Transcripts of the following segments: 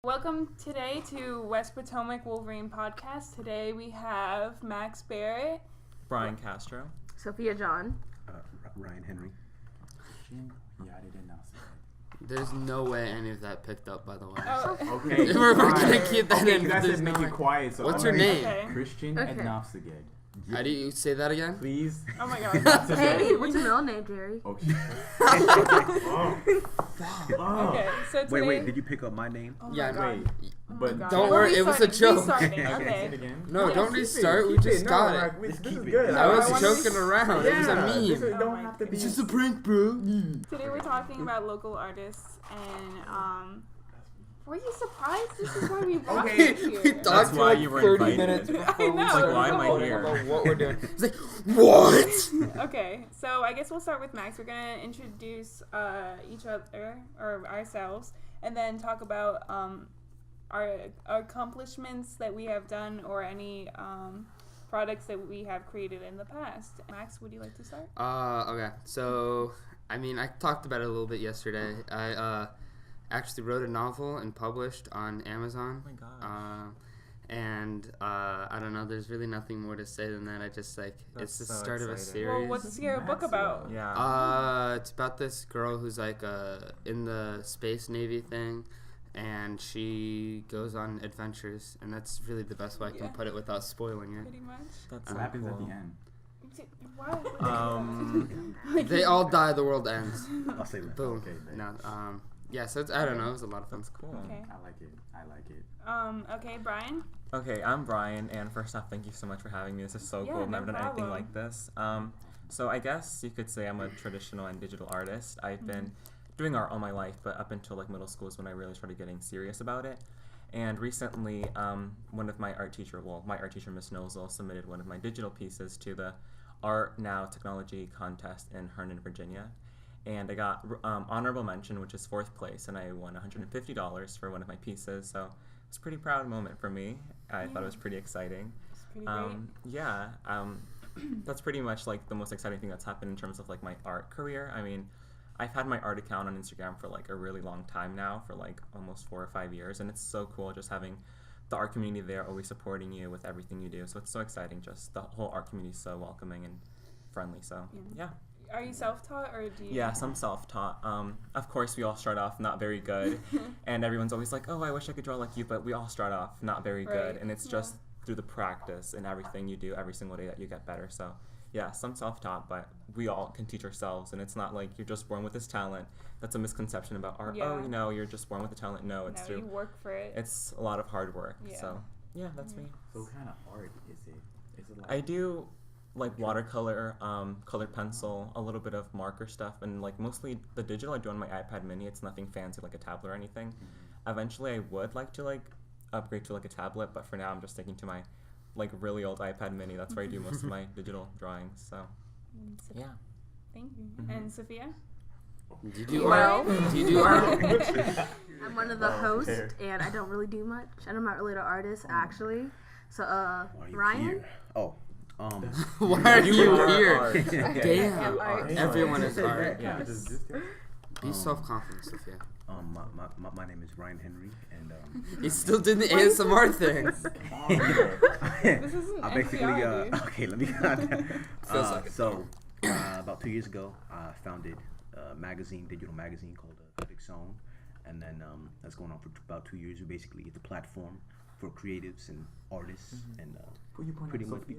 Welcome today to West Potomac Wolverine Podcast. Today we have Max Barrett, Brian Castro, Sophia John, Ryan Henry. There's no way any of that picked up, by the way. Oh. Okay. We're gonna keep that in. You guys There's said make no it quiet. So What's your name? Okay. Christian Okay. Atnafseged. How do you say that again? Please. Oh my god. Hey, what's your middle name, Jerry? Oh. Okay, so today... Wait, did you pick up my name? Oh my Yeah, god. Wait. But God. Don't We're worry, it was a restarting, joke. restarting, Say Okay. it again. No, Yeah, don't keep restart. We just got it. This keep is it. good. I was wanna joking around. It was a meme. It don't have to be. It's just a prank, bro. Today we're talking about local artists and were you surprised? This is why we brought Okay. you We here. talked That's for why like you were 30 invited. minutes before I we know. started Why am I recording here? about what we're doing. It's like, what? Okay, so I guess we'll start with Max. We're gonna introduce each other or ourselves, and then talk about our accomplishments that we have done or any products that we have created in the past. Max, would you like to start? Okay. So, I mean, I talked about it a little bit yesterday. I actually wrote a novel and published on Amazon. Oh my gosh. And I don't know. There's really nothing more to say than that. I just it's the so start of a exciting. series. Well, what's your book about? Yeah. It's about this girl who's like in the Space Navy thing, and she goes on adventures, and that's really the best way I can Yeah. put it without spoiling it. Pretty much. That's What happens at cool. the end? Why? They all die. The world ends. I'll say that. Boom. Okay, thanks. No. Yeah. So I don't know. It was a lot of fun. That's cool. Okay. I like it. Okay, Brian. Okay, I'm Brian, and first off, thank you so much for having me. This is so Yeah, cool. I've no never done anything problem. like this. So I guess you could say I'm a traditional and digital artist. I've been doing art all my life, but up until like middle school is when I really started getting serious about it. And recently, one of my art teacher, Miss Nozel, submitted one of my digital pieces to the Art Now Technology contest in Herndon, Virginia. And I got honorable mention, which is 4th place, and I won $150 for one of my pieces. So it's a pretty proud moment for me. I thought it was pretty exciting. It's pretty great. That's pretty much like the most exciting thing that's happened in terms of like my art career. I mean, I've had my art account on Instagram for like a really long time now, for like almost 4 or 5 years, and it's so cool just having the art community there always supporting you with everything you do. So it's so exciting. Just the whole art community is so welcoming and friendly. So yeah. Are you self-taught or do you? Yes, I'm self-taught. Of course, we all start off not very good, and everyone's always like, "Oh, I wish I could draw like you," but we all start off not very good, Right, and it's yeah. just through the practice and everything you do every single day that you get better. So, yeah, some self-taught, but we all can teach ourselves, and it's not like you're just born with this talent. That's a misconception about art. Yeah. Oh, you know, you're just born with the talent. No, it's No, through. you work for it. It's a lot of hard work. Yeah. So, yeah, that's me. So what kind of art is it? Is it like? I do like watercolor, colored pencil, a little bit of marker stuff, and like mostly the digital I do on my iPad mini. It's nothing fancy like a tablet or anything. Eventually I would like to like upgrade to like a tablet, but for now I'm just sticking to my like really old iPad mini. That's where I do most of my digital drawings. So yeah. Thank you. Mhm. And Sophia? Do you do Well- art? Do you do art? I'm one of the hosts, and I don't really do much. And I'm not really an artist, actually. So, Why are you Ryan? here? Oh, Why are you are here? art. Damn. art. Everyone is art. Yeah. Be self-confident, Sophia. my name is Ryan Henry, and He still did the ASMR thing. This isn't I basically NPR, dude. okay. Let me. Feels like it. So, about 2 years ago, I founded a digital magazine called CutxSewn, and then that's going on for about 2 years. We basically get the platform for creatives and artists, and Who you pointing pretty at, much Sophia?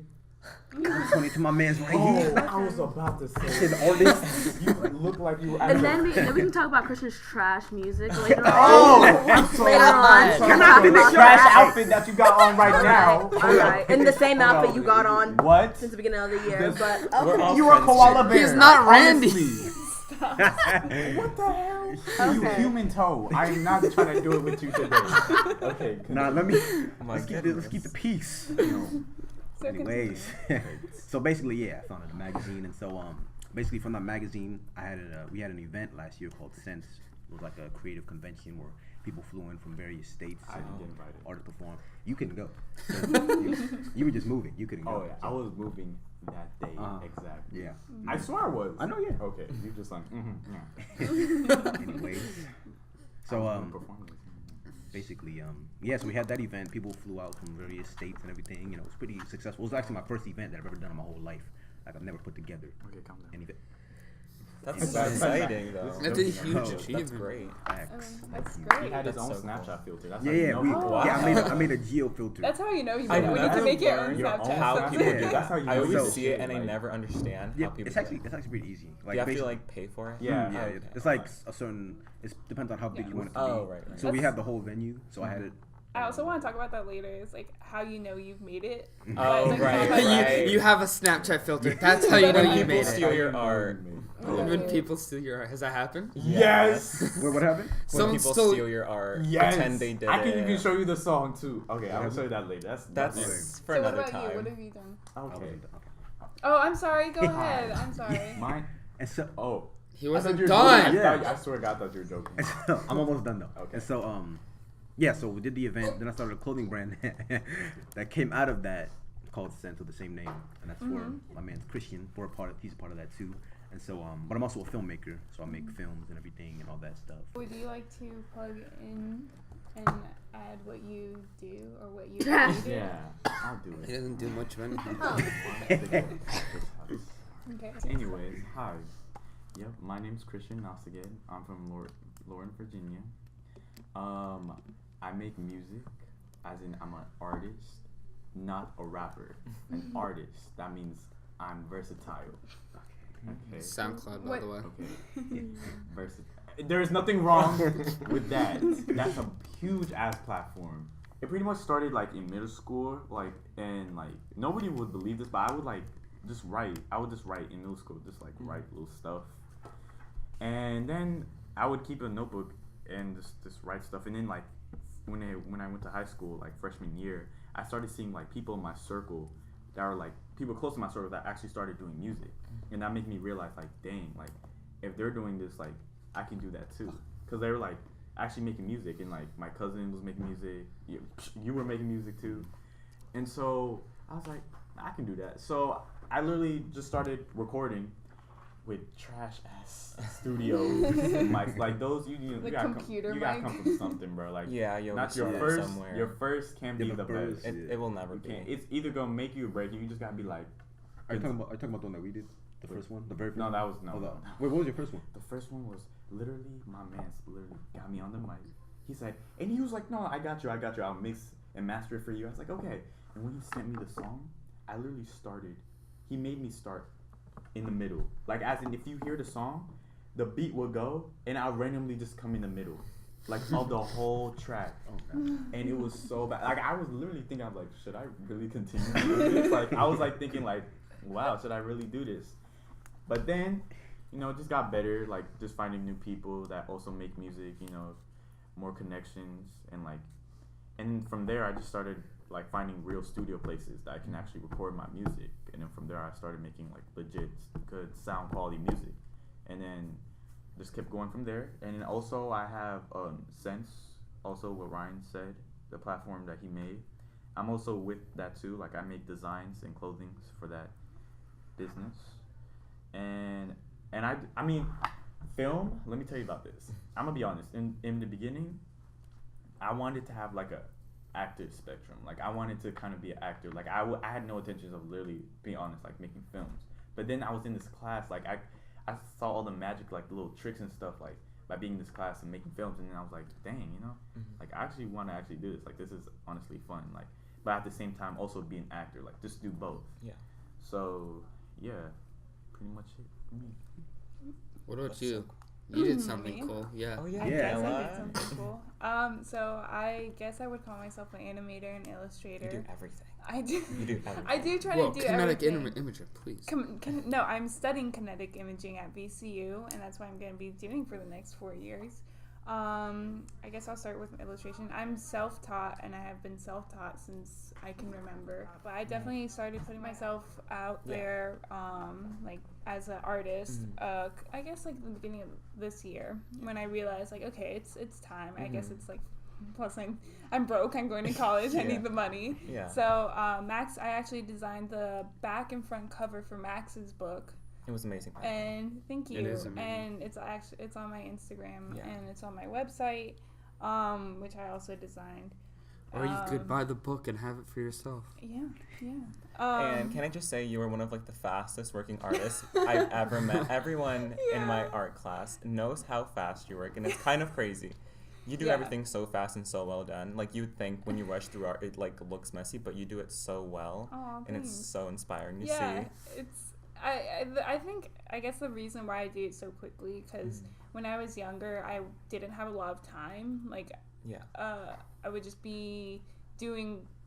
I'm pointing to my man's right Oh, here. I was about to say. An artist. You look like you. And then we can talk about Christian's trash music later on. Oh, I'm so Later on. sorry. Can I The be the trash trash? outfit that you got on right now. Alright. And the same Hold outfit on. you got on What? since the beginning of the year. This- But We're all You were a friends, koala Jake. bear. He's not Randy. Honestly. What the hell? You Okay. human toe. I'm not trying to do it with you today. Okay. Nah, let me. My Let's keep goodness. the peace. So Anyways, so basically, yeah, I founded a magazine, and so basically from that magazine, we had an event last year called Sense. It was like a creative convention where people flew in from various states I and didn't get invited. artists performed. You couldn't go. You were just moving. You couldn't go. Oh yeah, I was moving that day exactly. Yeah. I swear I was. I know, yeah. Okay, you just like yeah. Anyways, so performance. basically, so we had that event. People flew out from various states and everything. It was pretty successful. It was actually my first event that I've ever done in my whole life. Like, I've never put together Okay, calm down. an event. That's exciting, though. That's a huge Oh, achievement. That's great. That's He great. had his That's own so Snapchat cool. filter. That's Yeah, how you yeah, know we, people. Wow. yeah. I made a geo filter. That's how you know you I made it. When you never can make your own learned your Snapchat. own How Snapchat people Yeah. do That's how you I know always people see it shit, and I like- never understand Yeah, how people it's do actually it. pretty easy. Do you have to basically- like pay for it? Yeah. yeah, okay. it's like a certain. It depends on how big Yeah. you want it to Oh, be. right. So we have the whole venue. So I had it. I also want to talk about that later. It's like how you know you've made it. Oh, Like, right, how- right. You have a Snapchat filter. That's how you know When you people made steal it. your art. When people steal your art, has that happened? Yes. Wait, what happened? When Someone people stole- steal your art, Yes. pretend they did I can it. even show you the song too. Okay, I will show you that later. That's Okay. for So what another about you? What time. have you done? okay. Oh, I'm sorry. Go ahead. I'm sorry. Mine. And so, Oh. He I wasn't thought you were done. joking. Yeah. I swear to God, I thought you were joking. I'm almost done though. Okay. And so, so we did the event. Then I started a clothing brand that came out of that called Sense with the same name, and that's for my man Christian. He's a part of that too. And so, but I'm also a filmmaker, so I make films and everything and all that stuff. Would you like to plug in and add what you do or what you created? Yeah, I'll do He it. doesn't do much of anything. Okay. Anyways, hi. Yep, my name's Christian Atnafseged. I'm from Lauren, Virginia. I make music, as in I'm an artist, not a rapper. An artist. That means I'm versatile. Okay. SoundCloud, by What- the way. Okay. Versatile. There is nothing wrong with that. That's a huge ass platform. It pretty much started like in middle school, and nobody would believe this, but I would just write. I would just write in middle school, just write little stuff, and then I would keep a notebook and just write stuff. And then when I went to high school, freshman year, I started seeing people in my circle that are people close to my circle that actually started doing music, and that made me realize dang, if they're doing this, I can do that too, because they were actually making music, and my cousin was making music, you were making music too, and so I was like, I can do that. So I literally just started recording with trash ass studios mics, those you The gotta computer you gotta mic. come from something, bro. Yeah, you'll not start your first. somewhere. Your first can't be Yeah, the the first- best. It will never You be. can't. It's either gonna make you or break you. You just gotta be Are you talking about the one that we did? The first one? The very first no, one? that was no. Oh, no, that- no. Wait, what was your first one? The first one was literally my man literally got me on the mic. He said, and he was like, "No, I got you. I'll mix and master it for you." I was like, "Okay." And when he sent me the song, I literally started. He made me start in the middle, as in if you hear the song, the beat will go, and I'll randomly just come in the middle, of the whole track. Oh, God. And it was so bad. I was literally thinking, I was like, should I really continue doing this? I was thinking, wow, should I really do this? But then, it just got better. Just finding new people that also make music. More connections, and from there I just started finding real studio places that I can actually record my music. And then from there I started making legit good sound quality music, and then just kept going from there. And then also I have Sense, also what Ryan said, the platform that he made. I'm also with that too. I make designs and clothing for that business. And I mean, film. Let me tell you about this. I'm gonna be honest. In the beginning, I wanted to have a actor spectrum. I wanted to kind of be an actor. I had no intentions of literally being honest, making films. But then I was in this class. I saw all the magic, the little tricks and stuff, by being in this class and making films. And then I was like, dang, I actually want to actually do this. This is honestly fun. But at the same time, also be an actor. Just do both. Yeah. So yeah, pretty much it for me. What about That's you? so You did Me? something cool. Yeah. Oh yeah. I Yeah. guess I Ella. did something cool. So I guess I would call myself an animator and illustrator. You do everything. I do. You do everything. I do try Well, to do kinetic everything. imager, please. No, I'm studying kinetic imaging at VCU, and that's what I'm going to be doing for the next 4 years. I guess I'll start with illustration. I'm self-taught, and I have been self-taught since I can remember. But I definitely started putting myself out Yeah. there, as an artist. I guess the beginning of this year, when I realized okay, it's time. I guess it's plus I'm broke. I'm going to college. I Yeah. need the money. Yeah. So Max, I actually designed the back and front cover for Max's book. It was amazing. And thank you. It is amazing. And it's on my Instagram Yeah. and it's on my website. which I also designed. Or you could buy the book and have it for yourself. Yeah. And can I just say, you were one of like the fastest working artists I've ever met. Everyone in my art class knows how fast you work, and it's kind of crazy. You do everything so fast and so well done. Like, you'd think when you rush through art, it like looks messy, but you do it so well, and it's so inspiring to see. It's. I guess the reason why I do it so quickly, because when I was younger, I didn't have a lot of time. Like, I would just be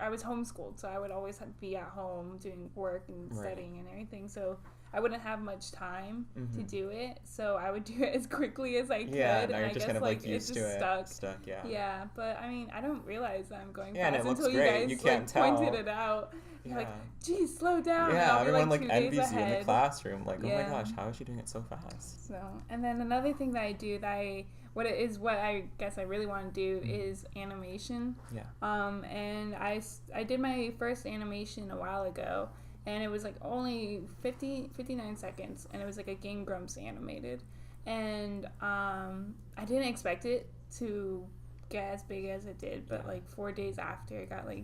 I was homeschooled, so I would always be at home doing work and studying and everything. So I wouldn't have much time to do it. So I would do it as quickly as I could. Yeah, now and you're I just guess kind of like used to it. Stuck, yeah. Yeah, but I mean, I don't realize that I'm going and fast it looks until great. you guys You can't tell. pointed it out. You're like, geez, slow down. Yeah, everyone like 2 days envies you in the ahead. classroom. Like, oh my gosh, how is she doing it so fast? So, and then another thing that I do what I guess I really want to do is animation. Yeah. And I did my first animation a while ago, and it was like only 59 seconds, and it was like a Game Grumps animated, and I didn't expect it to get as big as it did, but like 4 days after, it got like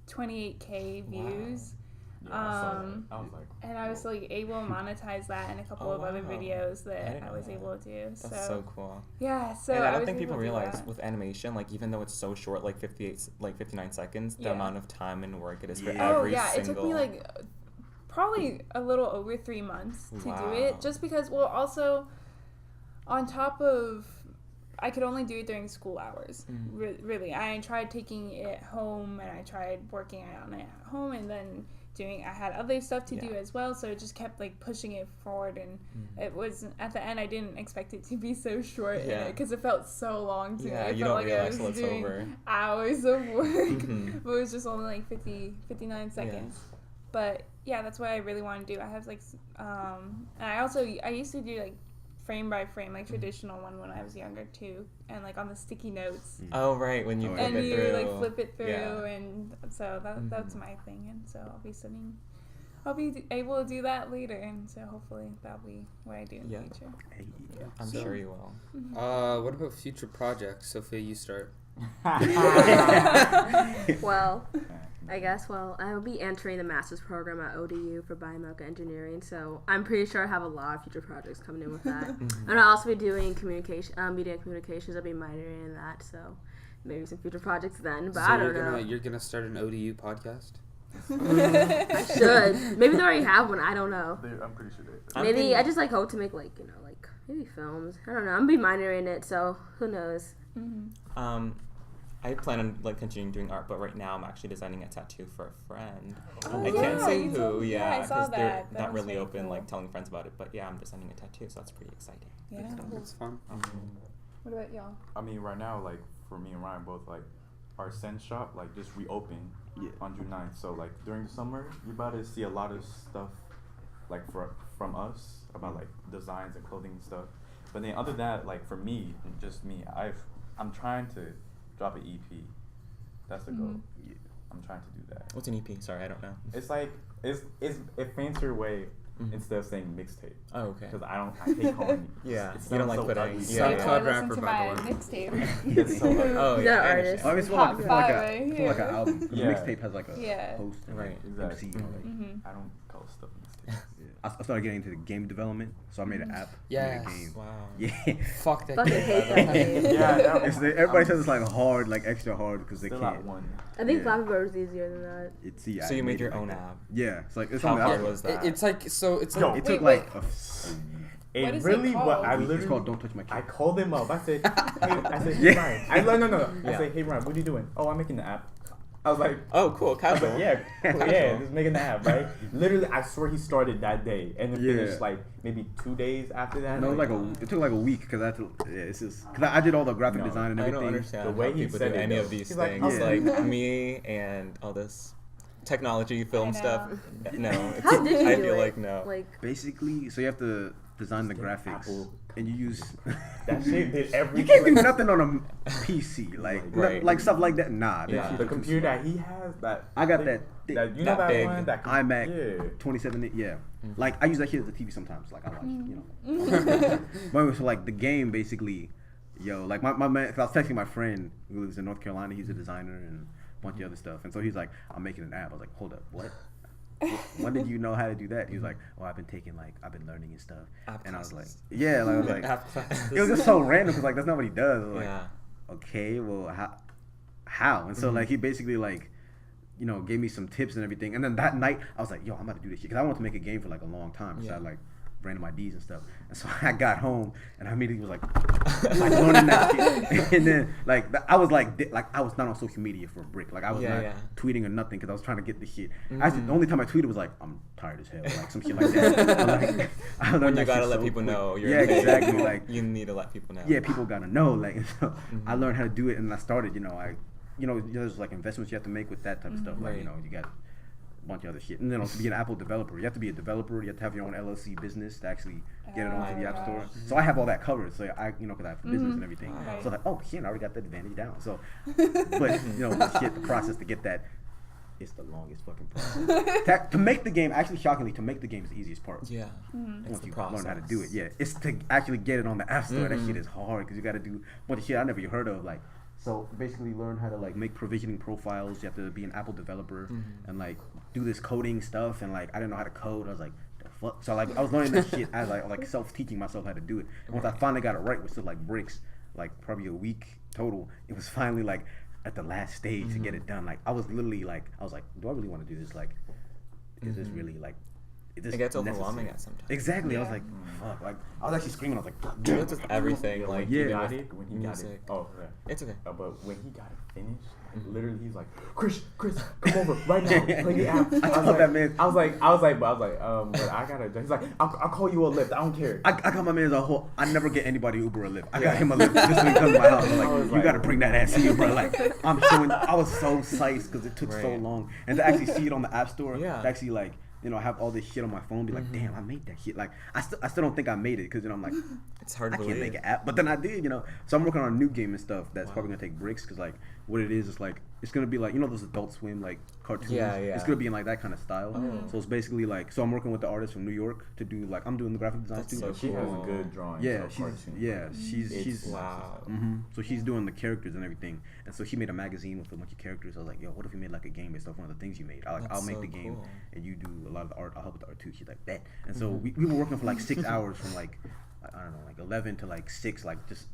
28K views. Yeah, I saw that. I was like, and I was like able to monetize that and a couple of other videos that I was able to do. That's so cool. Yeah, so and I don't think people realize with animation, like, even though it's so short, like 59 seconds, the amount of time and work it is for every single. It took me like probably a little over 3 months to do it, just because, well, also on top of, I could only do it during school hours. Really, I tried taking it home, and I tried working on it at home, and then I had other stuff to do as well, so it just kept like pushing it forward, and it was, at the end, I didn't expect it to be so short because it felt so long to me. It felt like I was doing hours of work, but it was just only like 59 seconds. But yeah, that's what I really want to do. I have like, and I used to do like frame by frame, like traditional one when I was younger too, and like on the sticky notes. Oh right, when you flip it through. Like flip it through, and so that's my thing, and so I'll be able to do that later, and so hopefully that'll be what I do in the future. I'm sure you will. What about future projects? Sophia, you start. Well, I guess, I will be entering the master's program at ODU for biomedical engineering, so I'm pretty sure I have a lot of future projects coming in with that. And I'll also be doing media communications. I'll be minoring in that, so maybe some future projects then, but I don't know. You're going to start an ODU podcast? I should. Maybe they already have one, I don't know. I'm pretty sure they do. Maybe I just hope to make maybe films. I don't know. I'm going to be minoring in it, so who knows. I plan on continuing doing art, but right now I'm actually designing a tattoo for a friend. Oh, I can't say who, I saw because they're that. not really open, cool. telling friends about it. But yeah, I'm designing a tattoo, so that's pretty exciting. Yeah, That's fun. What about y'all? I mean, right now, for me and Ryan both, our Send shop, just reopened on June 9th. So, during the summer, you're about to see a lot of stuff, from us about, designs and clothing and stuff. But then other than that, for me, just me, I'm trying to drop an EP. That's the goal. Yeah. I'm trying to do that. What's an EP? Sorry, I don't know. It's it's a fancier way instead of saying mixtape. Oh, okay. Because I hate calling it. Yeah, you don't like putting. Listen to my mixtape. It's so oh yeah, artist. I always feel like an album. The mixtape has a host, right? Exactly. MC. I don't call stuff mixtape. I started getting into the game development, so I made an app. Yes. Made a game. Wow. Yeah. Fuck that Fucking game. hate that. Yeah. Everybody says it's hard, extra hard, because they Still can't. not one. I think Flappy Bird was easier than that. So you made your own app. Yeah. It's it's How something hard else. was that? It took What is really it called? I it's literally called Don't Touch My Kid. I called him up. I said, hey Ryan. No. I Yeah. said, hey Ryan, what are you doing? Oh, I'm making the app. I was like, Oh, cool. Casual. yeah, just making the app, right? Literally, I swear he started that day and then finished maybe 2 days after that. No, it took a week because I had to. Yeah, it's just because I did all the graphic design and I everything. don't understand The way how he people said do it, any though. of these He's like, things. oh. Me and all this technology, film stuff. No, How did you I do feel it? like no. Basically, so you have to design the graphics, Apple. and you use. That shit did everything. You can't do nothing on a PC, Right. stuff like that. Nah, Yeah. that The computer that he has, I got that. that you know That that big. one, that iMac 27. Yeah, I use that here as a TV sometimes. I watch, But it was the game basically. yo, like my man, cause I was texting my friend who lives in North Carolina. He's a designer and a bunch of other stuff. And so he's like, I'm making an app. I was like, hold up, what? When did you know how to do that? He was like, oh, I've been learning and stuff. And I was like, yeah, like, I was like, it was just so random because like that's not what he does. I was like, okay, well, how? And so like he basically like, you know, gave me some tips and everything. And then that night I was like, yo, I'm about to do this shit because I wanted to make a game for like a long time. So I like random IDs and stuff. And so I got home and I immediately was like learning that shit. And then like I was like I was not on social media for a break. Like I was not tweeting or nothing because I was trying to get the shit. Actually, the only time I tweeted was like, I'm tired as hell, like some shit like that. But, like, I learned when you gotta let people know. Exactly. Like you need to let people know. Yeah, people gotta know. Like so I learned how to do it and I started. You know, there's like investments you have to make with that type of stuff. Like you know, you got bunch of other shit. And then to be an Apple developer, you have to be a developer. You have to have your own LLC business to actually get it onto the App Store. So I have all that covered. So I, you know, because I have business and everything. Right. So like, oh shit, I already got that advantage down. So, but you know, the process to get that is the longest fucking process. To make the game, actually, shockingly, to make the game is the easiest part. Yeah. Once you learn how to do it, it's to actually get it on the App Store. That shit is hard because you got to do a bunch of shit I never even heard of, like. So basically learn how to like make provisioning profiles. You have to be an Apple developer and like do this coding stuff. And like I didn't know how to code. I was like, the fuck. So like I was learning that shit as like self-teaching myself how to do it. And once I finally got it right, which took like bricks, like probably a week total, it was finally like at the last stage to get it done. Like I was literally like, do I really want to do this? Like, is this really like? It gets overwhelming at sometimes. Exactly. I was like, fuck. Like I was actually screaming. I was like, it's just everything. Like when he got it. Oh, yeah. It's okay. But when he got it finished, like, literally, he's like, Chris, come over right now. Play the app. I was like, but I gotta. He's like, I'll call you a Lyft. I don't care. I got my man as a whole. I never get anybody Uber or Lyft. I got him a Lyft just when he comes to my house. I'm like, you gotta bring that ass here, bro. Like I'm showing. I was so psyched because it took so long, and to actually see it on the App Store, to actually like. You know, have all this shit on my phone, be like, damn, I made that shit. Like, I still don't think I made it because, you know, I'm like, it's hard to I can't make an app. But then I did, you know. So I'm working on a new game and stuff that's probably going to take breaks because, like, what it is like, it's going to be like, you know, those Adult Swim, like, cartoons? Yeah. It's going to be in, like, that kind of style. So it's basically, like, so I'm working with the artist from New York to do, like, I'm doing the graphic design too. So she has a good drawing. She's wow. So she's doing the characters and everything. And so she made a magazine with a bunch of characters. I was like, yo, what if we made, like, a game based off one of the things you made? I'll make the game and you do a lot of the art. I'll help with the art too. She's like, that. And so we were working for, like, 6 hours from, like, I don't know, like 11 to like 6, like just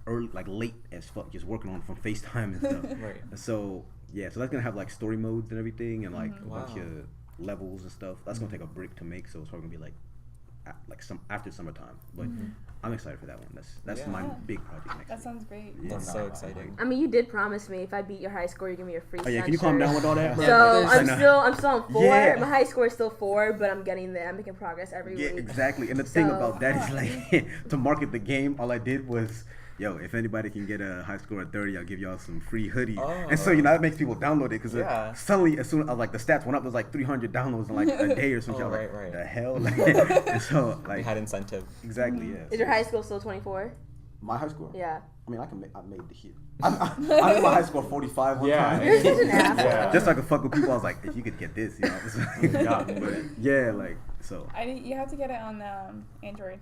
early, like late as fuck, just working on it from FaceTime and stuff. Right. And so so that's gonna have like story modes and everything, and like a bunch of levels and stuff. That's gonna take a break to make, so it's probably gonna be like some after summertime. But I'm excited for that one. That's my big project next. That sounds great. Yeah. That's so exciting. I mean, you did promise me if I beat your high score, you give me a free. Oh yeah, can you calm down with all that? So I'm still on 4. Yeah. My high score is still 4, but I'm getting there. I'm making progress every week. Yeah, exactly. And the thing about that is like to market the game, all I did was. Yo, if anybody can get a high score of 30, I'll give y'all some free hoodies. And so, you know, that makes people download it because suddenly, as soon as like the stats went up, it was like 300 downloads in like a day or something. I was like, the hell? Like, and so, like, you had incentive. Exactly, yeah. Is your high school still 24? My high score? Yeah. I mean, I made the shit. I made my high score 45 one time. You're such an asshole. Just so I could fuck with people, I was like, if you could get this, you know. But yeah, like, so. You have to get it on Android.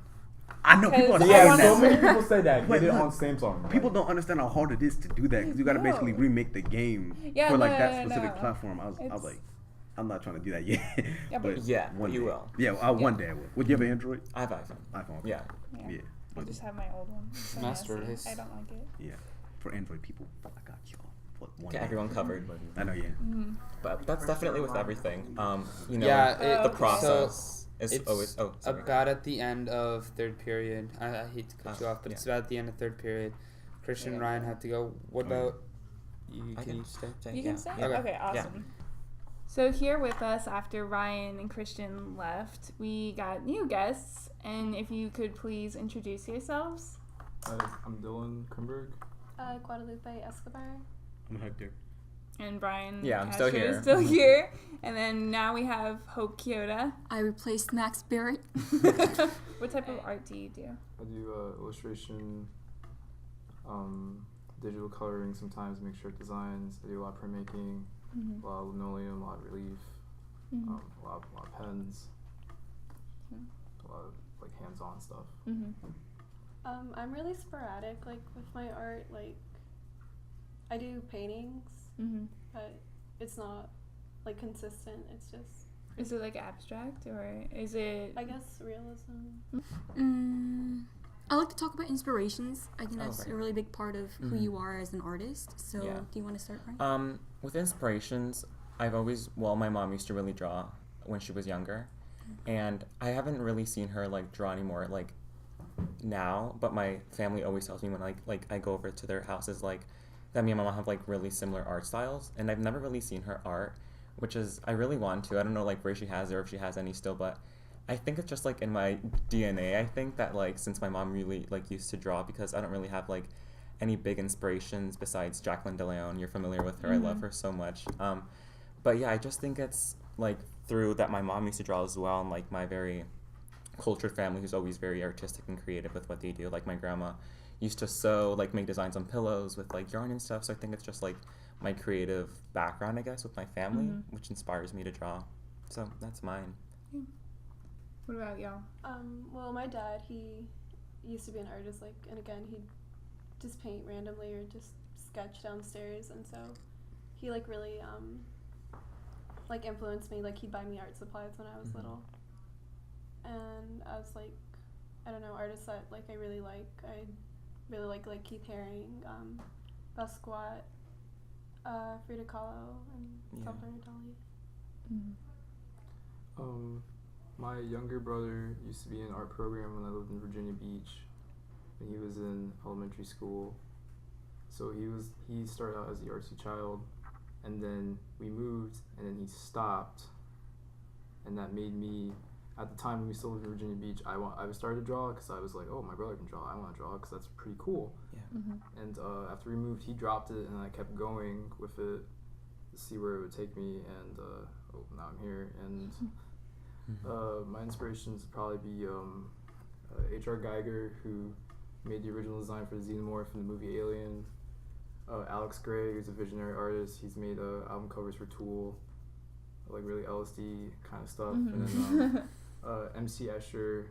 I know people are saying that. So many people say that. Get it on Samsung. People don't understand how hard it is to do that because you got to basically remake the game for like that specific platform. I was like, I'm not trying to do that yet. But you will. Yeah, one day I will. Would you have an Android? I have iPhone. Okay. Yeah. I just have my old one. So Master Race. I don't like it. Yeah. For Android people, I got y'all. Get everyone covered. I know, But that's definitely with everything. You know, the process. It's always about at the end of third period. I hate to cut you off, but it's about at the end of third period. Christian and Ryan have to go. What about you? Can you stay? You can stay? Yeah. Okay, awesome. Yeah. So here with us after Ryan and Christian left, we got new guests. And if you could please introduce yourselves. I'm Dylan Krinberg. Guadalupe Escobar. I'm Hector. And Brian I'm Castro still here. is still here. And then now we have Hope Kyoto. I replaced Max Barrett. What type of art do you do? I do illustration, digital coloring sometimes, make shirt designs. I do a lot of printmaking, a lot of linoleum, a lot of relief, a lot of pens, a lot of like hands-on stuff. I'm really sporadic, like, with my art. Like, I do paintings, but it's not, like, consistent. It's just... Is it, like, abstract, or is it... I guess realism. I like to talk about inspirations. I think that's right. a really big part of who you are as an artist. So, Yeah. do you want to start, Brian? With inspirations, my mom used to really draw when she was younger, and I haven't really seen her, like, draw anymore, like, now, but my family always tells me when, like I go over to their houses, like, that me and my mom have, like, really similar art styles, and I've never really seen her art, which is, I really want to. I don't know, like, where she has it or if she has any still, but I think it's just, like, in my DNA. I think that, like, since my mom really, like, used to draw, because I don't really have, like, any big inspirations besides Jacqueline DeLeon. You're familiar with her. I love her so much. But yeah, I just think it's, like, through that my mom used to draw as well, and, like, my very cultured family who's always very artistic and creative with what they do. Like, my grandma used to sew, like, make designs on pillows with, like, yarn and stuff. So I think it's just, like, my creative background, I guess, with my family, which inspires me to draw. So that's mine. What about y'all? Well, my dad, he used to be an artist, like, and again, he'd just paint randomly or just sketch downstairs, and so he, like, really, like, influenced me. Like, he'd buy me art supplies when I was little. And I was, like, I don't know, artists that, like, I really like like, Keith Haring, Basquiat, Frida Kahlo, and Salvador Dali. My younger brother used to be in an art program when I lived in Virginia Beach, when he was in elementary school. So he started out as the artsy child, and then we moved, and then he stopped, and that made me, at the time when we still lived in Virginia Beach, I started to draw because I was like, oh, my brother can draw, I want to draw because that's pretty cool. Yeah. And after we moved, he dropped it, and I kept going with it to see where it would take me, and now I'm here. And my inspirations would probably be H.R. Geiger, who made the original design for the Xenomorph in the movie Alien. Alex Gray, who's a visionary artist, he's made album covers for Tool, like really LSD kind of stuff. And then MC Escher,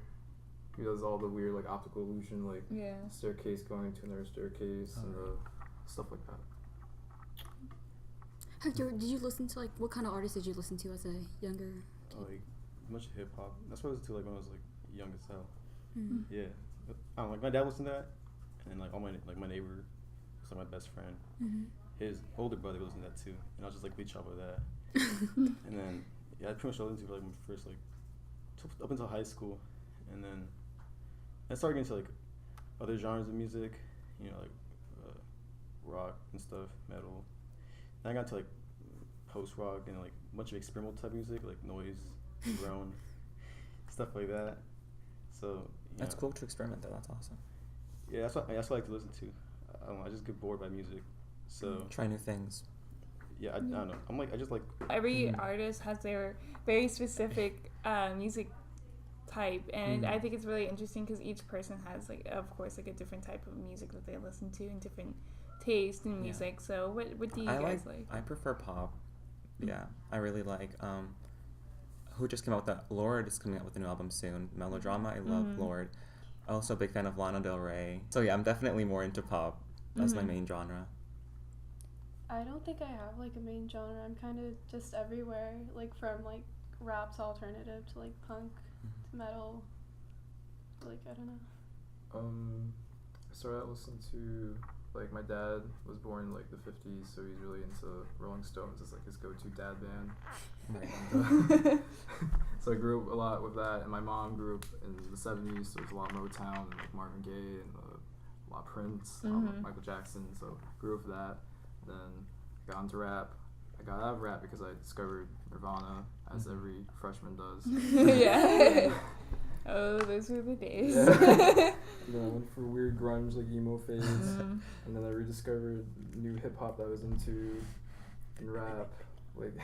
who does all the weird, like, optical illusion, like staircase going to another staircase and stuff like that. Hector, did you listen to, like, what kind of artists did you listen to as a younger kid? Like, much hip hop. That's what I listened to, like, when I was, like, young as hell. Yeah. I don't know, like, my dad listened to that, and then, like, all my neighbor was, like, my best friend. His older brother listened to that too, and I was just, like, leech off of that. And then, yeah, I pretty much listened to, like, my first, like, up until high school, and then I started getting into, like, other genres of music, you know, like rock and stuff, metal. Then I got to, like, post rock and, like, a bunch of experimental type music, like noise, drone, stuff like that. So That's cool to experiment though. That's awesome. Yeah, that's what I like to listen to. I don't know, I just get bored by music, so try new things. Yeah, I don't know. I just like every artist has their very specific music type, and I think it's really interesting because each person has, like, of course, like, a different type of music that they listen to and different taste in music. So what do you guys like? I prefer pop. Yeah, I really like who just came out with that. Lorde is coming out with a new album soon. Melodrama. I love Lorde. Also a big fan of Lana Del Rey. So yeah, I'm definitely more into pop as my main genre. I don't think I have, like, a main genre. I'm kind of just everywhere, like, from, like, rap to alternative to, like, punk to metal. Like, I don't know. I started out listening to, like, my dad was born in, like, the 50s, so he's really into Rolling Stones as, like, his go-to dad band. And, so I grew up a lot with that, and my mom grew up in the 70s, so there's a lot of Motown and, like, Marvin Gaye and a lot of Prince, Michael Jackson, so grew up with that. Then got into rap. I got out of rap because I discovered Nirvana, as every freshman does. Yeah. Oh, those were the days. Yeah. Then I went for weird grunge, like, emo phase, and then I rediscovered new hip hop that I was into, and rap, like.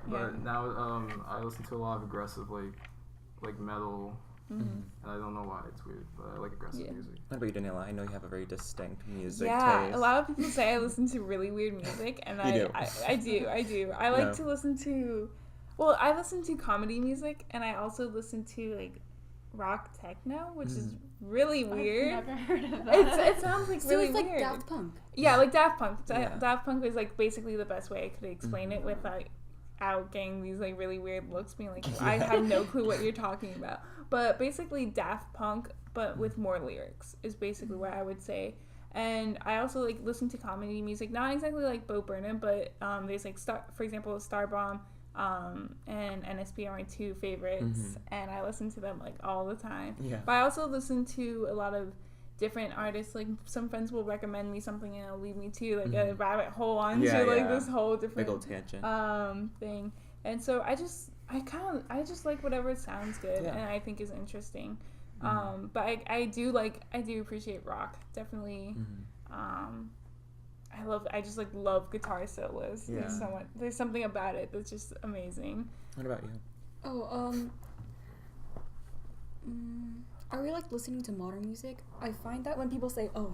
But now I listen to a lot of aggressive, like metal. And I don't know why, it's weird, but I like aggressive music. What about you, Daniela? I know you have a very distinct music taste. A lot of people say I listen to really weird music, and I do. I like to listen to, I listen to comedy music, and I also listen to, like, rock techno, which is really weird. I've never heard of that. It sounds like So really it's like weird. Daft Punk. Yeah, like Daft Punk. Yeah. Daft Punk is like basically the best way I could explain it without getting these like really weird looks, being like, I have no clue what you're talking about. But basically Daft Punk, but with more lyrics, is basically what I would say. And I also like listen to comedy music, not exactly like Bo Burnham, but there's like for example, Starbomb and NSP are my two favorites, and I listen to them like all the time. Yeah. But I also listen to a lot of different artists. Like some friends will recommend me something and it'll lead me to like a rabbit hole onto like this whole different big old tangent. thing. And so I just like whatever sounds good Yeah. and I think is interesting. But I do appreciate rock, definitely. I just like love guitar solos. Yeah. There's something about it that's just amazing. What about you? I really like listening to modern music. I find that when people say, "Oh,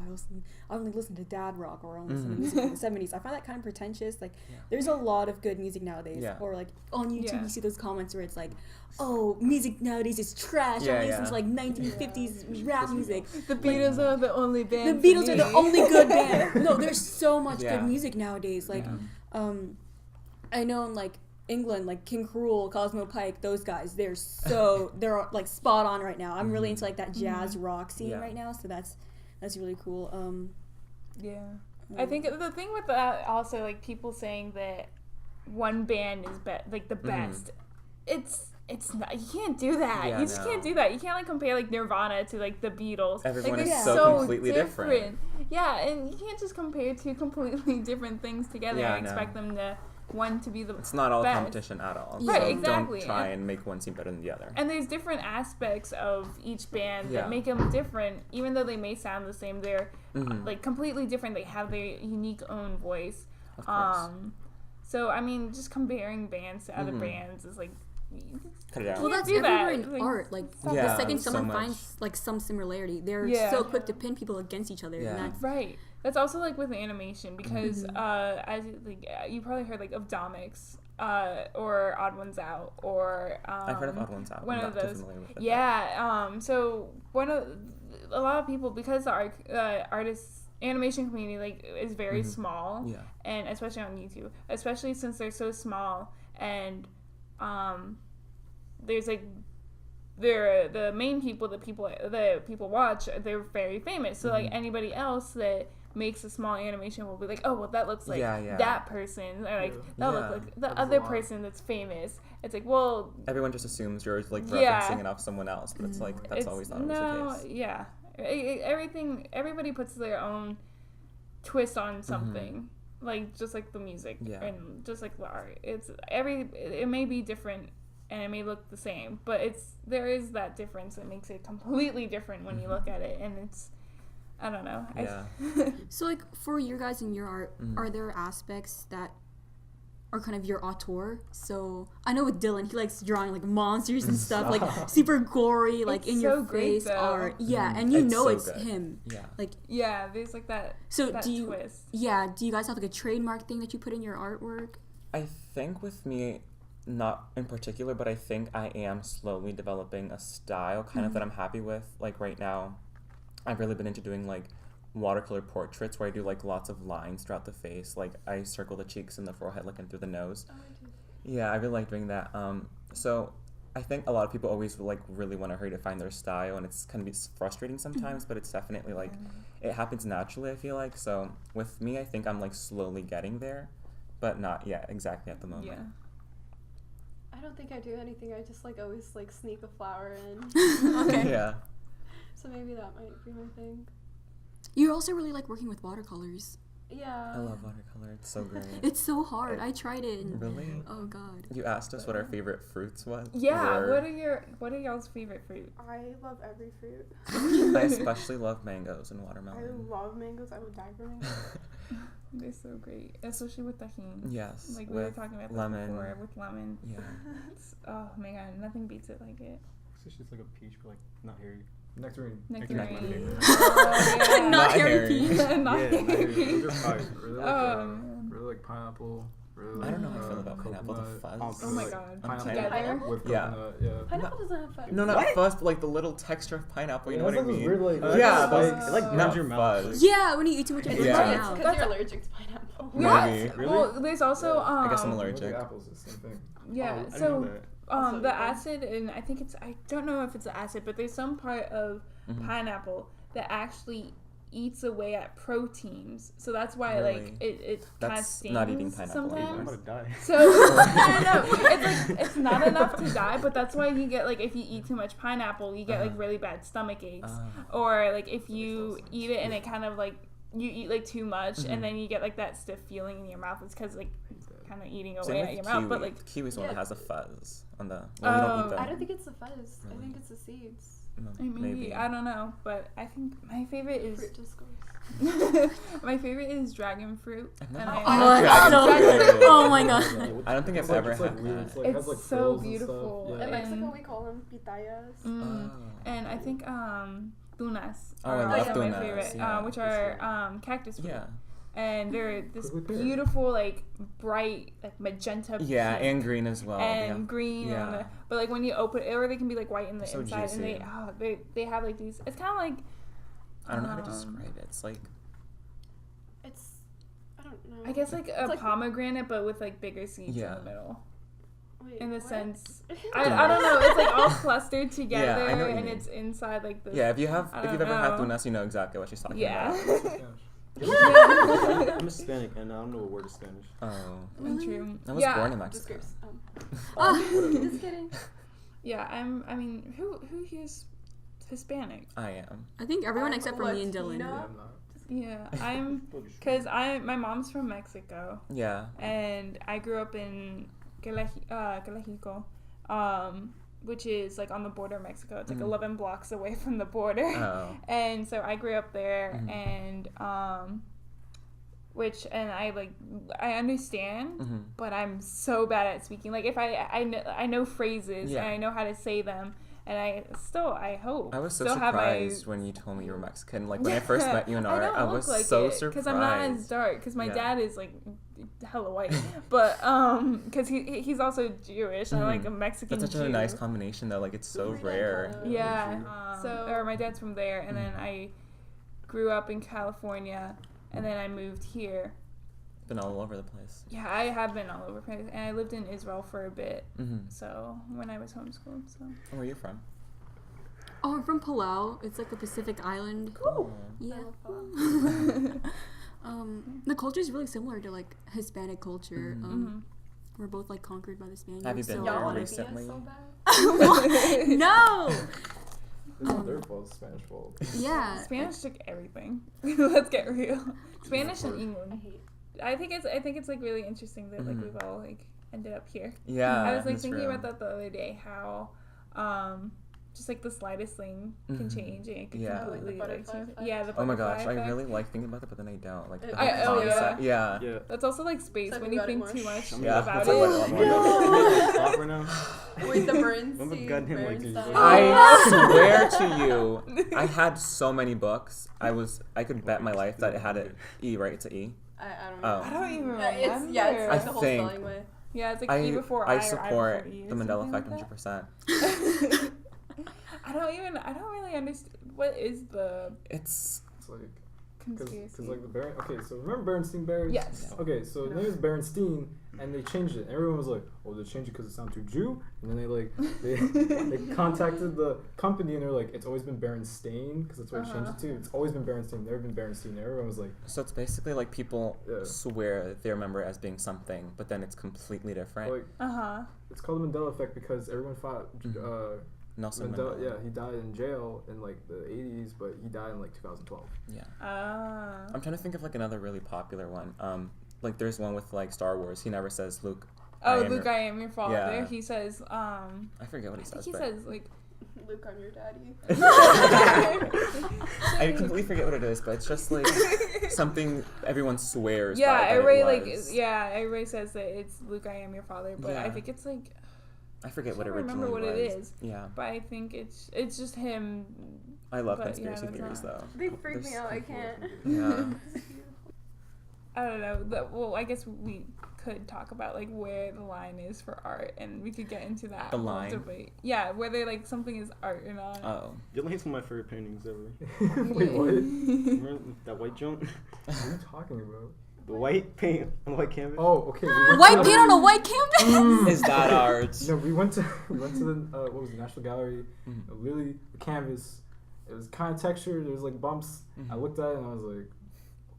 I only listen to dad rock," or "I only listen to music from the '70s," I find that kind of pretentious. Like, there's a lot of good music nowadays. Yeah. Or like on YouTube, Yeah. you see those comments where it's like, "Oh, music nowadays is trash. I only listen to like 1950s rap music." The Beatles are the only band. The Beatles are the only good band. No, there's so much Yeah. good music nowadays. Like, I know in like England, like King Cruel, Cosmo Pike, those guys, they're like spot on right now. I'm really into like that jazz rock scene right now, so that's really cool. I think the thing with that also, like people saying that one band is like the best, it's not, you can't do that. Yeah, You just can't do that. You can't like compare like Nirvana to like the Beatles. Everyone like, is they're so completely different. Yeah, and you can't just compare two completely different things together Yeah, and expect them to one to be the It's not all best. competition at all. Right, So exactly. don't try and make one seem better than the other. And there's different aspects of each band Yeah. that make them different, even though they may sound the same. They're like completely different. They have their unique own voice. Of course. So I mean, just comparing bands to other bands is like, Cut it out. Well, that's do that. everywhere in Like, art. Like Yeah, the second so someone much. finds like some similarity, they're Yeah. so quick to pin people against each other. Yeah. And that's right. That's also like with animation because as like you probably heard like of Domics or Odd Ones Out or I've heard of Odd Ones Out. one I'm of not too those. familiar with it. Yeah. So a lot of people, because the artists animation community like is very small, Yeah. and especially on YouTube, especially since they're so small, and there's like they're the main people that people watch, they're very famous. So like anybody else that makes a small animation will be like, oh well, that looks like that person, or like that looks like the That's other a lot. person that's famous. It's like, well, Everyone just assumes you're like Yeah. referencing it off someone else, but it's like that's it's always not always the case. Yeah. Everybody puts their own twist on something, like just like the music and just like the art. It may be different and it may look the same, but there is that difference that makes it completely different when you look at it, and it's, I don't know. Yeah. so like for your guys in your art, are there aspects that are kind of your auteur? So I know with Dylan, he likes drawing like monsters and stuff, like super gory, like It's in so your great, face though. art. Yeah, and you It's know so it's good. him. Yeah. Like Yeah, there's like that. so that do you? twist. Yeah, do you guys have like a trademark thing that you put in your artwork? I think with me, not in particular, but I think I am slowly developing a style kind of that I'm happy with. Like right now, I've really been into doing like watercolor portraits where I do like lots of lines throughout the face. Like I circle the cheeks and the forehead, like and through the nose. Yeah, I really like doing that. So I think a lot of people always like really want to hurry to find their style, and it's kind of frustrating sometimes, but it's definitely like it happens naturally, I feel like. So with me, I think I'm like slowly getting there, but not yet exactly at the moment. Yeah. I don't think I do anything. I just like always like sneak a flower in. Okay. Yeah. So maybe that might be my thing. You also really like working with watercolors. Yeah. I love watercolor. It's so great. It's so hard. I tried it. And, Really? oh god. You asked us what our favorite fruits was. Yeah. were. What are y'all's favorite fruit? I love every fruit. I especially love mangoes and I watermelon. love mangoes. I would die for mangoes. They're so great, especially with tahini. Yes. Like we were with talking about this lemon. before, with lemon. Yeah. Oh my god, nothing beats it like it. It's just like a peach, but like not hairy. Nectarine. Nectarine. Nectarine. Oh, yeah. Not Harry hairy. Peach. Not Yeah, Harry. those are fire. Really like, Oh, man. really like pineapple. Really? I don't know how I feel about pineapple. The coconut. fuzz. Oh my god. Pineapple. Together? With Yeah. coconut, yeah. Pineapple doesn't have fuzz. No, not What? fuzz, but like the little texture of pineapple. You know what I mean? Weird, like, Yeah, it like not burns your mouth. fuzz. Yeah, when you eat too much, it burns Yeah. your It's mouth. because you're allergic to pineapple. Maybe. Really? Well, there's also I guess I'm Look allergic. at apples, the same thing. Yeah. Oh, I didn't So know that. Also the vegan. acid, and I think I don't know if it's the acid, but there's some part of Mhm. pineapple that actually eats away at proteins. So that's why Really? like it kind of That's stings not eating pineapple sometimes. I'm either. gonna die. So no, it's like it's not enough to die, but that's why you get like if you eat too much pineapple, you get like really bad stomach aches, or like if you eat it and it kind of like you eat like too much Mhm. and then you get like that stiff feeling in your mouth. It's because like kind of eating Same away with at your kiwi. mouth, but like Kiwi's the one that Yeah. has a fuzz on the. Well, you don't eat them. I don't think it's the fuzz. I Really? think it's the seeds. No, maybe I don't know, but I think my favorite is Fruit discourse. my favorite is dragon fruit. I've And never I- had Oh, dragon so fruit. good. Oh my god. I don't think I've It's like- ever it's like had weird. that. It's like, It's has like so frills and beautiful. stuff. In Yeah. Mexico, And- we call them pitayas. Mm. Oh. And I think tunas Oh, I are love also my tunas, favorite, yeah. which are cactus fruit. Yeah. And they're this Quickly pear. beautiful, like bright, like magenta. Yeah, pink and green as well. and yeah. green. Yeah. On the, but like when you open it, or they can be like white in the They're so inside, and juicy. they have like these. It's kind of like I don't know how to um, describe it. It's like It's, I don't know. I guess like a like- pomegranate, but with like bigger seeds Yeah. in the middle. Wait, In the what? sense, Yeah. I don't know. It's like all clustered together, I know what you and mean. it's inside like this. yeah. If I you've don't ever had know. tunas, you know exactly what she's talking Yeah. about. I'm Hispanic and I don't know a word of Spanish. Oh, True. I was yeah. born in Mexico. Discourse. Whatever. Just kidding. Yeah, I mean, who here's Hispanic? I am. I think everyone I'm except for me and Dylan. Latina. Yeah, I'm not. Yeah, I'm, cause my mom's from Mexico, Yeah. and I grew up in Quelajico, which is like on the border of Mexico. It's like 11 blocks away from the border. Oh. And so I grew up there, Mhm. and I understand, but I'm so bad at speaking. Like if I know phrases Yeah. and I know how to say them, and I hope I was so still have surprised my. when you told me you were Mexican. Like when I first met you in art, I was like so it, surprised. because I'm not as dark. Because my Yeah. dad is like hella white, but because he's also Jewish. I'm like a Mexican. That's such a Jew. nice combination though. Like it's so Really rare. cool. Yeah. So- Or my dad's from there, and then I grew up in California, and then I moved here. Been all over the place. Yeah, I have been all over the place, and I lived in Israel for a bit. Mm-hmm. So when I was homeschooled, so Where are you from? Oh, I'm from Palau. It's like a Pacific island. Cool. Yeah. I love The culture is really similar to like Hispanic culture. Mhm. We're both like conquered by the Spaniards. Have you been so Y'all there want to recently? be us so bad? No. It's not their fault. It's Spanish fault. Yeah. Spanish took everything. Let's get real. Spanish and I England. hate. I think it's like really interesting that like we've all like ended up here. Yeah. I was like that's thinking real. about that the other day, how just like the slightest thing can change and it could Yeah. completely Like the like butterfly change. effect? Yeah, the Oh my butterfly gosh, I effect. really like thinking about it, but then I don't. Like the I- whole oh, yeah. concept. Yeah. Yeah. That's also like space Talk when you about it think more. too much Yeah, about let's it. talk about it a lot more. Stop right now. Wait, the I'm Bernstein. gonna gun him like this. Bernstein. I swear to you, I had so many books. I could bet my life that it had an E, right? It's an E. I don't Oh. know. I don't even remember. It's like I the whole think- spelling way. Yeah, it's like E before I I or support I before E or the Mandela something effect like 100%. I don't really understand what is the It's It's like conspiracy. because like the Baron. Okay, so remember Bernstein Bears? Yes. Okay, so the name is Bernstein, and they changed it. Everyone was like, "Oh, they changed it because it sounded too Jew." And then they contacted the company, and they're like, "It's always been Berenstain because that's what it changed it to. It's always been Berenstain. Never been Bernstein." Everyone was like, so it's basically like people Yeah. swear they remember it as being something, but then it's completely different. like it's called the Mandela effect because everyone thought Nelson Mandela. Mandela. Yeah, he died in jail in like the 80s, but he died in like 2012. Yeah. Ah. I'm trying to think of like another really popular one. Like there's one with like Star Wars. He never says Luke. Oh, I am Luke, your-" I am your father. Yeah. He says, I forget what he I says. think he but says like. Luke, I'm your daddy. I completely forget what it is, but it's just like something everyone swears. Yeah, by that everybody it was. everybody says that it's Luke, I am your father, but I Yeah. think it's like I forget what I it can't originally remember what was. it is. Yeah, but I think it's just him. I love But, yeah, conspiracy that's theories not- though. They freak me There's- out. I can't. Yeah. I don't know. Well, I guess we could talk about like where the line is for art, and we could get into that The whole line? debate. Yeah, whether like something is art or not. Oh. Dylan hates one of my favorite paintings ever. Wait, what? Remember that white junk? What are you talking about? The white paint on the white canvas? Oh, okay. We went White to paint on a white canvas. Is that art? No, we went to the what was it, National Gallery. Literally, the canvas. It was kind of textured. There was like bumps. I looked at it and I was like,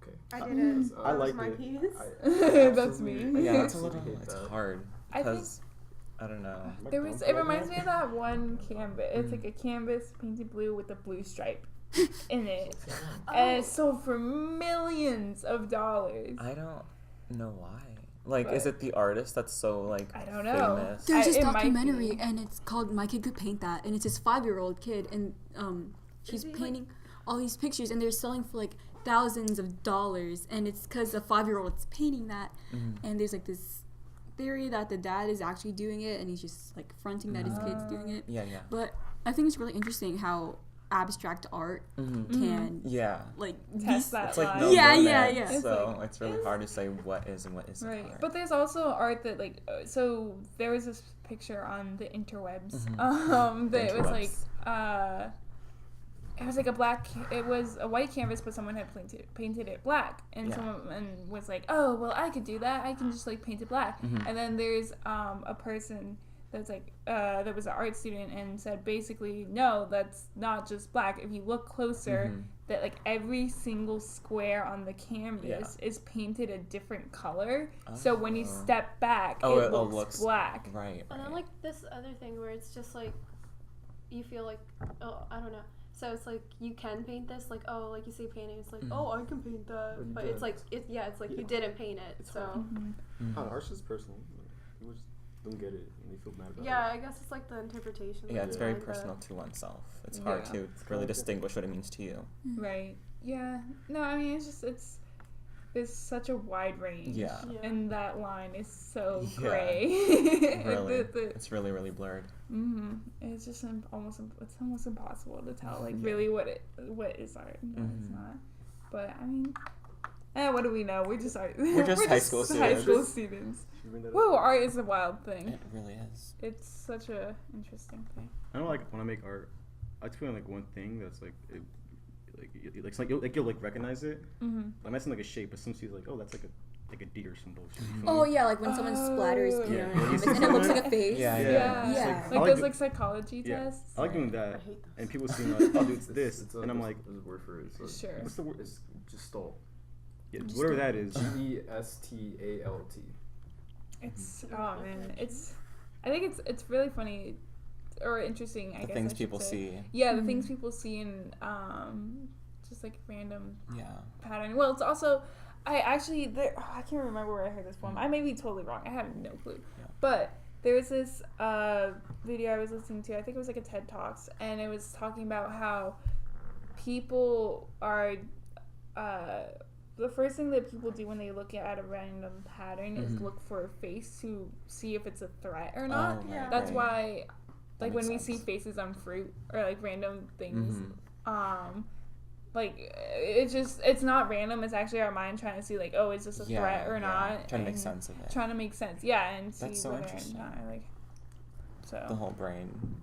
okay. I did it. I I That was liked my it. piece. That's me. Yeah, that's a Absolutely little. hate It's that. hard I think because I don't know. it reminds me of that one canvas. It's like a canvas painted blue with a blue stripe in it, and it's sold for millions of dollars. I don't know why. Like, is it the artist that's so like I don't know. famous? There's this it might documentary, be. and it's called "My Kid Could Paint That," and it's this 5-year-old kid, and she's he, like- painting all these pictures, and they're selling for like thousands of dollars, and it's because a 5-year-old's painting that, and there's like this theory that the dad is actually doing it, and he's just like fronting that his kid's doing it. Yeah, yeah. But I think it's really interesting how abstract art can Yeah. like Test that It's like line. no Yeah, limit, yeah, yeah. It's So like- it's really hard to say what is and what isn't Right, art. but there's also art that like so there was this picture on the interwebs that it was like it was like it was a white canvas, but someone had painted it black, and someone was like, oh well, I could do that, I can just like paint it black. And then there's a person that's like that was an art student and said basically no, that's not just black. If you look closer, that like every single square on the canvas is painted a different color. So when you step back, it looks black. Right. And then like this other thing where it's just like you feel like, oh, I don't know. So it's like you can paint this, like, oh, like you see painting, it's like, oh, I can paint that, But you but it's like didn't. it's like you didn't paint it. It's So Art's just personal. People just don't get it and they feel mad about yeah, it. I guess it's like the interpretation. Yeah, it's very behind personal to oneself. It's hard to really distinguish what it means to you. Right. Yeah. No, I mean there's such a wide range. Yeah. And that line is so Yeah. gray. Really. It's really, really blurred. It's just almost impossible to tell like really what is art and what is not. But I mean, what do we know? We're just high school students. Whoa, art is a wild thing. It really is. It's such a interesting thing. I know, like when I make art, I just feel like one thing that's like, you'll like recognize it. Like that's like a shape, but some like, oh, that's like a deer symbol. oh yeah, like when someone splatters paint on a Yeah. canvas and it looks like a face. Yeah. Yeah. It's Like I those do- like psychology tests. I like doing that, I hate those. and people see like, oh, dude, it's this, and I'm like, there's a word for it. So Sure. what's the word? It's gestalt. Yeah, whatever that is. Gestalt. It's I think it's really funny or interesting. I The guess things I should people say. see. Yeah, the things people see in just like random Yeah. pattern. Well, it's also I can't remember where I heard this from. I may be totally wrong. I have no clue. Yeah. But there was this video I was listening to. I think it was like a TED Talks, and it was talking about how people are the first thing that people do when they look at a random pattern is look for a face to see if it's a threat or not. Oh, Yeah. That's right. why, like, That when we makes see sense. faces on fruit or like random things, like it's not random. It's actually our mind trying to see like, oh, is this a threat or not? Trying to make And sense of it. Trying to make sense, yeah, and see That's so whether interesting. or not, like. So The whole brain,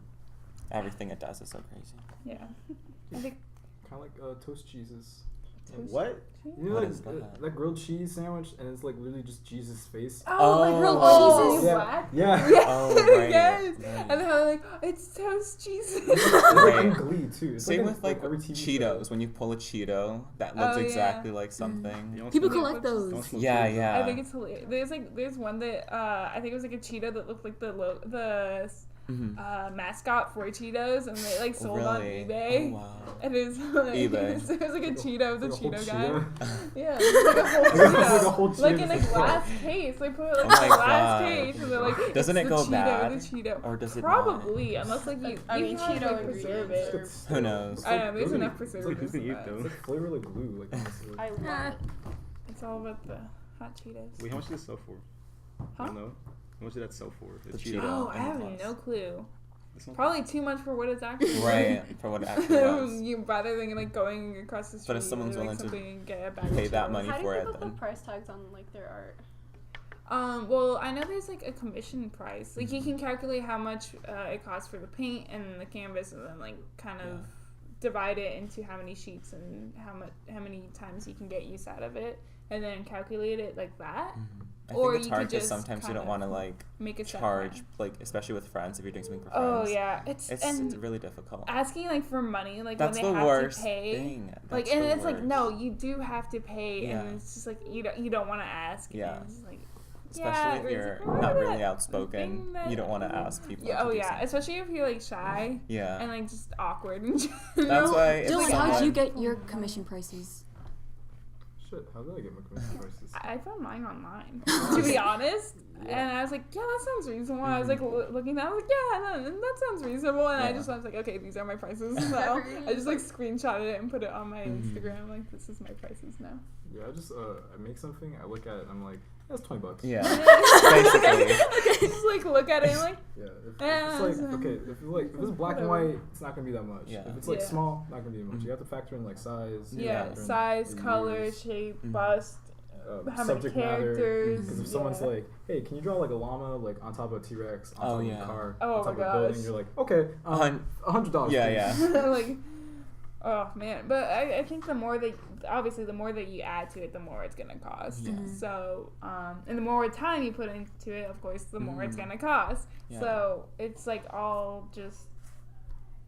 everything it does is so crazy. yeah, I think Kind of like toast cheeses. What? You know, What like is that? that grilled cheese sandwich, and it's like literally just Jesus' face. oh, like grilled Oh. cheeses. Yeah. Yeah. Yeah. Oh, right. Yes. Right. And then how they're like, it's toast Jesus. It's like Right. in Glee too. It's Same in, with like every TV Cheetos. show. When you pull a Cheeto, that looks Oh, yeah. exactly like something. You don't People smoke- collect don't those. smoke Yeah, weed. yeah. I think it's hilarious. There's one that I think it was like a Cheeto that looked like the mascot for Cheetos, and they like sold on Really? eBay. Oh, wow. And it was like, eBay. it was like a Cheeto, the Like a whole Cheeto guy. Cheetah. Yeah, it was like a whole Cheeto. Like a whole Like Cheeto in a just like, glass case. They put it like Oh my in a glass God. case, and they're like, Doesn't it's it the go Cheeto, bad? The Cheeto. Or does it Probably, unless like you. I you mean, can, Cheeto like, preserve ingredients it. Who knows? I know there's Really? enough It's like, who's preservatives. gonna in eat that. though? It's like flavor like glue. Like honestly. I love it. It's all about the hot Cheetos. Wait, how much did it sell for? Huh? I don't know. How much did that sell for? The Cheeto. Cheeto. Oh, I and have plus. no clue. Probably too much for what it's actually right, for what it actually was. You rather than like going across the street. But if someone's like, willing to and get a bag pay of that Cheetos. money How do for you it, put the then price tags on like their art? Well, I know there's like a commission price. Like you can calculate how much it costs for the paint and the canvas, and then like kind of divide it into how many sheets and how many times you can get use out of it, and then calculate it like that. I Or think it's you hard could because just sometimes you don't want to like make a set charge, amount. like especially with friends if you're doing something for Oh friends. yeah, It's and really difficult. asking like for money, like That's when the they have worst to pay, thing. like, That's and the it's like worst. no, you do have to pay, Yeah. and it's just like you don't want to ask. Yeah. And it's just like, Especially if or you're it's like, not "Oh, really that outspoken, thing that- you don't want to ask people. Yeah, to oh do yeah, something. especially if you're like shy Yeah. and like just awkward. In general. That's why if Dylan, someone, how'd you get your commission prices? Shit, how did I get my commission prices? I found mine online, to be honest. And I was like, yeah, that sounds reasonable. I was like looking at it, I was like, yeah, that sounds reasonable. And I was like, okay, these are my prices now. I just like screenshotted it and put it on my Instagram. Like, this is my prices now. Yeah, I just I make something, I look at it, and I'm like, that's $20. Yeah, basically. Just like look at it and like, Yeah, if it's like okay, if it's black and white, it's not gonna be that much. Yeah. If it's like Yeah. small, not gonna be that much. You have to factor in like size. yeah, factor in size, the color, years, shape, bust, how many subject matter. characters. Because if someone's like, hey, can you draw like a llama like on top of a T-Rex, on top of a car, Oh on top my of a building, gosh. you're like, okay, $100. Yeah, please. yeah. like, oh man, but I think the more that you add to it, the more it's gonna cost. Yeah. So and the more time you put into it, of course, the more it's gonna cost. Yeah. So it's like all just,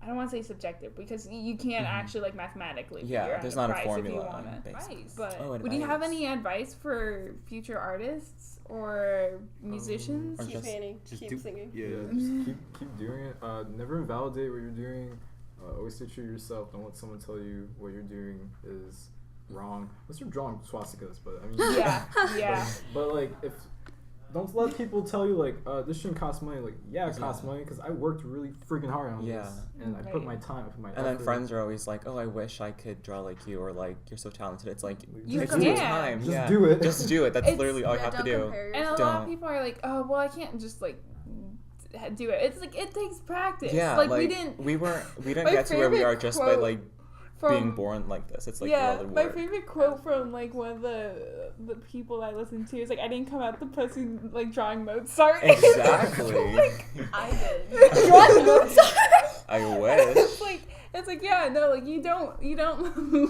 I don't want to say subjective because you can't actually like mathematically Yeah, figure out there's the not a price formula if you want to. basically. But Oh, would you have advice. any advice for future artists or musicians? Or Keep just- painting, just keep do- singing. Yeah, just keep doing it. Never invalidate what you're doing. Always stay true to yourself. Don't let someone tell you what you're doing is wrong. Unless you're drawing swastikas, but I mean, yeah. But like, if don't let people tell you like this shouldn't cost money. Like, yeah, it costs money because I worked really freaking hard on this, and I put my time, I put my And then effort. friends are always like, "Oh, I wish I could draw like you," or like, "You're so talented." It's like, You it's can. your time. Just yeah. do it. Just do it. That's It's- literally all you Yeah, have to don't do. compare And a yourself. lot of Don't. people are like, oh, well, I can't just like do it. It's like it takes practice. Yeah, like we didn't didn't my get to where we favorite are just by quote like from being born like this. It's like yeah, real my work. favorite quote from like one of the people I listen to is like, I didn't come out the pussy like drawing Mozart. Exactly. I did. Drawing Mozart. I wish. It's like yeah, no, like you don't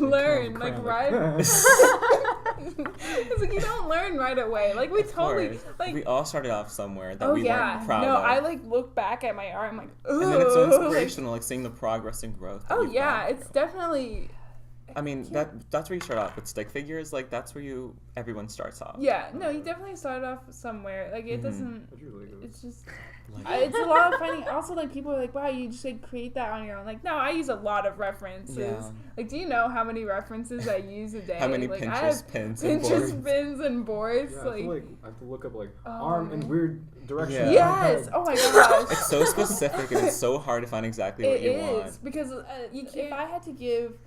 learn like right. It's like you don't learn right away. Like we Of totally course. like. We all started off somewhere that Oh we yeah, weren't proud no, of. I like look back at my art. I'm like, ooh, and then it's so like, inspirational, like seeing the progress and growth. that oh you've yeah, gone it's through. definitely. I mean, that's where you start off with stick figures. Like that's where everyone starts off. Yeah, no, you definitely started off somewhere. Like it Mhm. doesn't. That's really good. It's just. Like, It's a lot of funny. Also, like people are like, "Wow, you just like create that on your own." Like, no, I use a lot of references. Yeah. Like, do you know how many references I use a day? how many like, I Pinterest have pins and Pinterest boards? pins and boards. Yeah, I like, feel like I have to look up like Oh, arm in man. weird directions. Yeah. yes. Oh my gosh. It's so specific and it's so hard to find exactly what It you is want. because if I had to give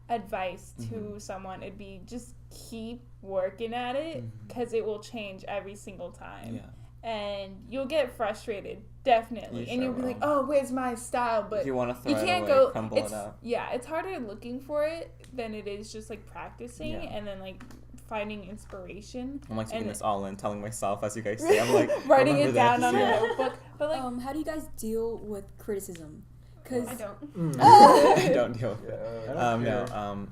advice to someone, it'd be just keep working at it because it will change every single time. Yeah. And you'll get frustrated, definitely. You And sure you'll be like, will. oh, where's my style? But You want to throw you can't it away, go. crumble It's, it up. yeah, it's harder looking for it than it is just like practicing Yeah. and then like finding inspiration. I'm like taking and- this all in, telling myself as you guys say. I'm like writing remember it down this, on yeah. a notebook. But like, How do you guys deal with criticism? Because I don't. I don't deal with it. Yeah, No.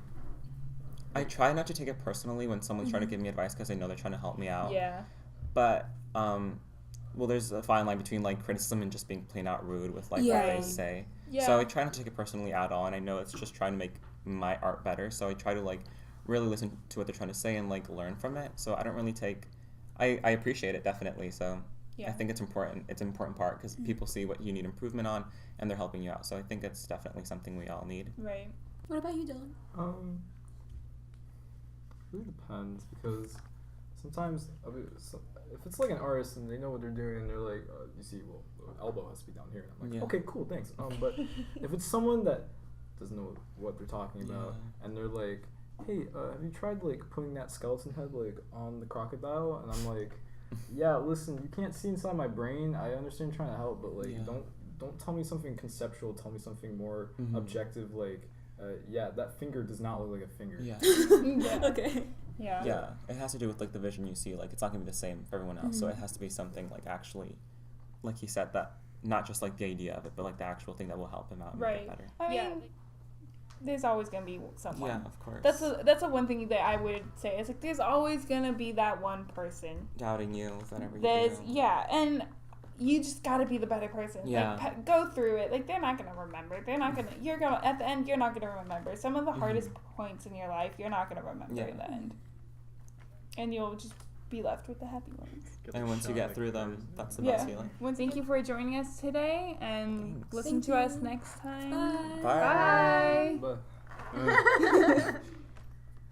I try not to take it personally when someone's trying to give me advice because I know they're trying to help me out. Yeah. But well, there's a fine line between like criticism and just being plain out rude with like what Yeah. they say. Yeah. So I try not to take it personally at all, and I know it's just trying to make my art better. So I try to like really listen to what they're trying to say and like learn from it. So I don't really take. I appreciate it definitely. So Yeah. I think it's important. It's an important part because people see what you need improvement on, and they're helping you out. So I think it's definitely something we all need. Right. what about you, Dylan? It really depends because sometimes if it's like an artist and they know what they're doing and they're like, you see, well, the elbow has to be down here. And I'm like, Yeah. okay, cool, thanks. But if it's someone that doesn't know what they're talking about and they're like, hey, have you tried like putting that skeleton head like on the crocodile? And I'm like, yeah, listen, you can't see inside my brain. I understand you're trying to help, but like, Yeah. don't tell me something conceptual. Tell me something more Mhm. objective. Like, that finger does not look like a finger. Yeah. Okay. Yeah. Yeah, it has to do with like the vision you see. Like it's not gonna be the same for everyone else, so it has to be something like actually, like he said, that not just like the idea of it, but like the actual thing that will help him out and make Right. it better. I mean, Yeah. there's always gonna be someone. Yeah, of course. That's a one thing that I would say. It's like there's always gonna be that one person. Doubting you with whatever you There's do. and you just gotta be the better person. Yeah. Like go through it. Like they're not gonna remember. They're not gonna. You're gonna at the end. You're not gonna remember some of the hardest points in your life. You're not gonna remember Yeah. in the end, and you'll just be left with the happy ones. And once you get through them, that's the Yeah. best feeling. Well, thank you for joining us today, and Thanks. listen to us next time. Bye. Bye. Bye. But,